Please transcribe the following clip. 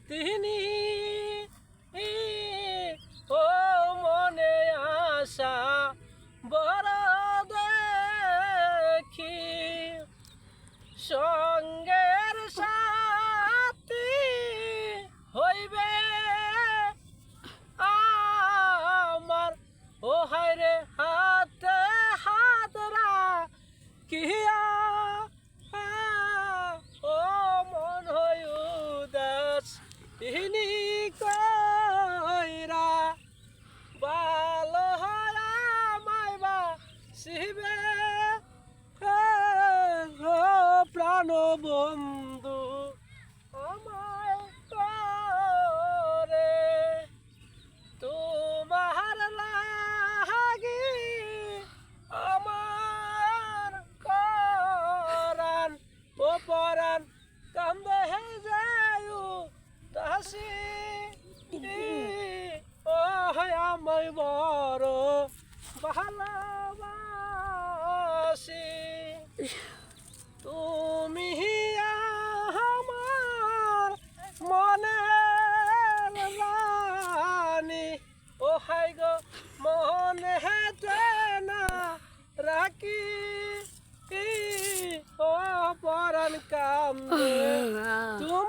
তিনি ও মনে আশা বড় দেখি সঙ্গের সাথী হইবে আমার ও হায়রে হাতে হাত রাখিয়া ও মন হয় উদাস ইনি কইরা ভালো হয় আমায় বাসিবে প্রাণ বন্ধু আমায় করে তোমার লাগি আমার করান ও পরান কান্দে যায় তাসি ও আমায় বড় ভালোবাসি তুমি আমার মনের রানী ও হাই গো মনে হেতে না রাখি ও পরাণ কান্দে তুমি